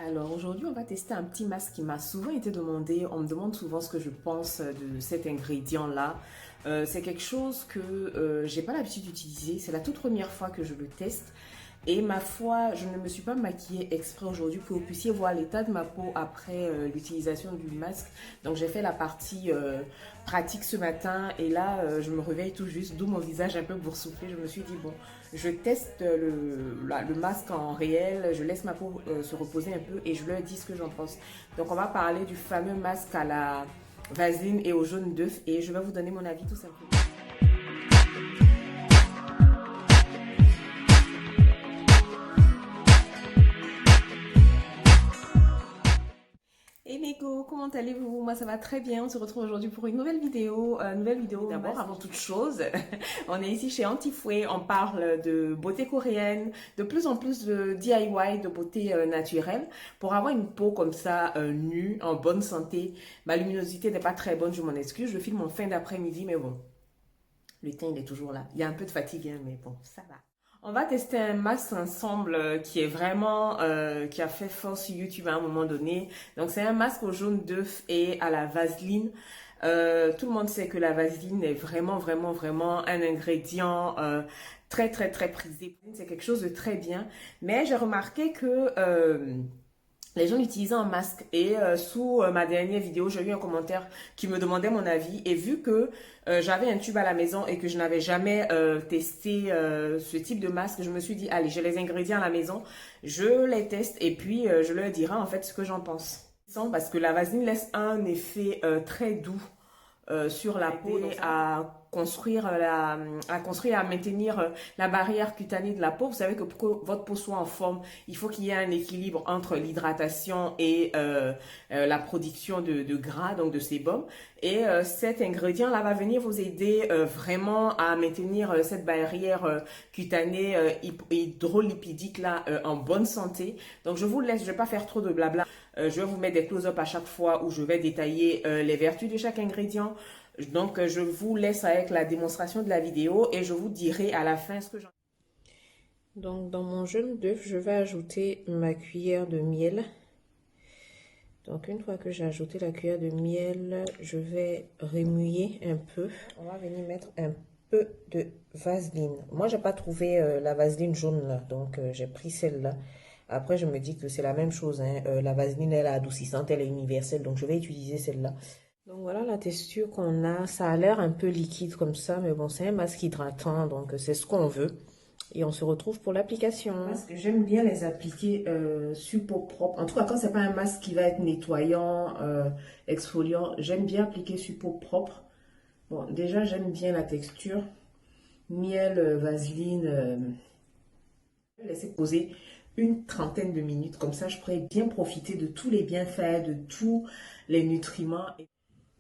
Alors aujourd'hui, on va tester un petit masque qui m'a souvent été demandé. On me demande souvent ce que je pense de cet ingrédient-là. C'est quelque chose que j'ai pas l'habitude d'utiliser. C'est la toute première fois que je le teste. Et ma foi, je ne me suis pas maquillée exprès aujourd'hui pour que vous puissiez voir l'état de ma peau après l'utilisation du masque. Donc j'ai fait la partie pratique ce matin et là je me réveille tout juste, d'où mon visage un peu boursouflé. Je me suis dit bon, je teste le masque en réel, je laisse ma peau se reposer un peu et je leur dis ce que j'en pense. Donc on va parler du fameux masque à la vaseline et au jaune d'œuf et je vais vous donner mon avis tout simplement. Hey les go, comment allez-vous? Moi ça va très bien, on se retrouve aujourd'hui pour une nouvelle vidéo. D'abord, avant toute chose, on est ici chez Antifouet, on parle de beauté coréenne, de plus en plus de DIY, de beauté naturelle. Pour avoir une peau comme ça, nue, en bonne santé, ma luminosité n'est pas très bonne, je m'en excuse, je filme en fin d'après-midi, mais bon, le teint il est toujours là. Il y a un peu de fatigue, hein, mais bon, ça va. On va tester un masque ensemble qui est vraiment, qui a fait force sur YouTube à un moment donné. Donc c'est un masque au jaune d'œuf et à la vaseline. Tout le monde sait que la vaseline est vraiment un ingrédient très prisé. C'est quelque chose de très bien. Mais j'ai remarqué que les gens l'utilisaient en masque et sous ma dernière vidéo, j'ai eu un commentaire qui me demandait mon avis et vu que j'avais un tube à la maison et que je n'avais jamais testé ce type de masque, je me suis dit, allez, j'ai les ingrédients à la maison, je les teste et puis je leur dirai en fait ce que j'en pense. Parce que la vaseline laisse un effet très doux sur la peau à construire, à maintenir la barrière cutanée de la peau. Vous savez que pour que votre peau soit en forme, il faut qu'il y ait un équilibre entre l'hydratation et la production de gras, donc de sébum. Et cet ingrédient-là va venir vous aider vraiment à maintenir cette barrière cutanée hydrolipidique là en bonne santé. Donc je vous laisse, je vais pas faire trop de blabla. Je vais vous mettre des close-up à chaque fois où je vais détailler les vertus de chaque ingrédient. Donc, je vous laisse avec la démonstration de la vidéo et je vous dirai à la fin ce que j'en... Donc, dans mon jaune d'œuf, je vais ajouter ma cuillère de miel. Donc, une fois que j'ai ajouté la cuillère de miel, je vais remuer un peu. On va venir mettre un peu de vaseline. Moi, j'ai pas trouvé la vaseline jaune là, donc j'ai pris celle-là. Après, je me dis que c'est la même chose, hein. La vaseline, elle est adoucissante, elle est universelle, donc je vais utiliser celle-là. Donc voilà la texture qu'on a. Ça a l'air un peu liquide comme ça, mais bon, c'est un masque hydratant, donc c'est ce qu'on veut. Et on se retrouve pour l'application. Parce que j'aime bien les appliquer sur peau propre. En tout cas, quand c'est pas un masque qui va être nettoyant, exfoliant, j'aime bien appliquer sur peau propre. Bon, déjà, j'aime bien la texture. Miel, vaseline, laisser poser une trentaine de minutes. Comme ça, je pourrais bien profiter de tous les bienfaits, de tous les nutriments.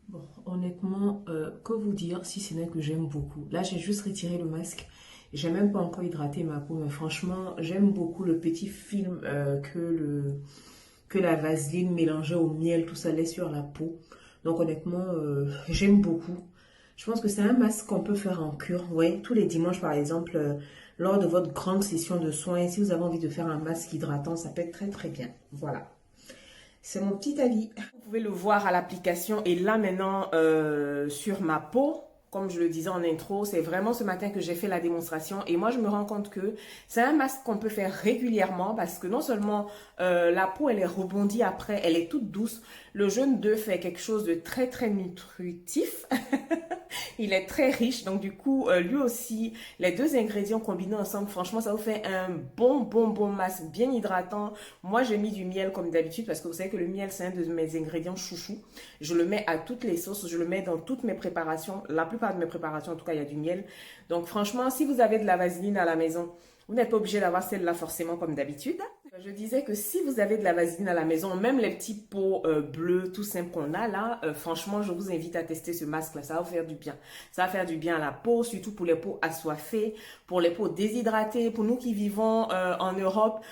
Bon, honnêtement, que vous dire si ce n'est que j'aime beaucoup. Là, j'ai juste retiré le masque. J'ai même pas encore hydraté ma peau, mais franchement, j'aime beaucoup le petit film que la vaseline mélangée au miel, tout ça laisse sur la peau. Donc honnêtement, j'aime beaucoup. Je pense que c'est un masque qu'on peut faire en cure. Ouais, tous les dimanches, par exemple, lors de votre grande session de soins, si vous avez envie de faire un masque hydratant, ça peut être très bien. Voilà. C'est mon petit avis. Vous pouvez le voir à l'application et là maintenant sur ma peau. Comme je le disais en intro, c'est vraiment ce matin que j'ai fait la démonstration et moi je me rends compte que c'est un masque qu'on peut faire régulièrement parce que non seulement la peau elle est rebondie après, elle est toute douce. Le jaune d'œuf fait quelque chose de très nutritif. Il est très riche, donc du coup, lui aussi, les deux ingrédients combinés ensemble, franchement, ça vous fait un bon masque, bien hydratant. Moi, j'ai mis du miel comme d'habitude parce que vous savez que le miel, c'est un de mes ingrédients chouchou. Je le mets à toutes les sauces, je le mets dans toutes mes préparations. La plupart de mes préparations, en tout cas, il y a du miel. Donc franchement, si vous avez de la vaseline à la maison, vous n'êtes pas obligé d'avoir celle-là forcément comme d'habitude. Je disais que si vous avez de la vaseline à la maison, même les petits pots bleus tout simples qu'on a là, franchement, je vous invite à tester ce masque-là. Ça va vous faire du bien. Ça va faire du bien à la peau, surtout pour les peaux assoiffées, pour les peaux déshydratées, pour nous qui vivons en Europe.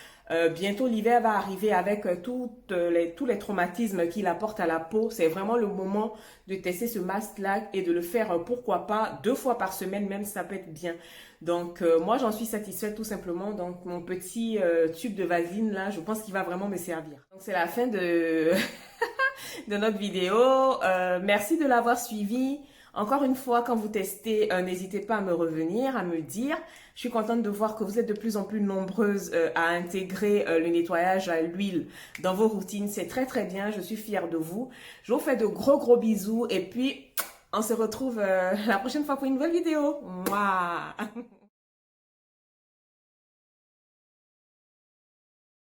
Bientôt, l'hiver va arriver avec tous les traumatismes qu'il apporte à la peau. C'est vraiment le moment de tester ce masque-là et de le faire, pourquoi pas, 2 fois par semaine, même ça peut être bien. Donc, moi, j'en suis satisfaite tout simplement. Donc, mon petit tube de Vaseline, là, je pense qu'il va vraiment me servir. Donc, c'est la fin de, de notre vidéo. Merci de l'avoir suivi. Encore une fois, quand vous testez, n'hésitez pas à me revenir, à me dire. Je suis contente de voir que vous êtes de plus en plus nombreuses à intégrer le nettoyage à l'huile dans vos routines. C'est très très bien, je suis fière de vous. Je vous fais de gros bisous et puis on se retrouve la prochaine fois pour une nouvelle vidéo. Mouah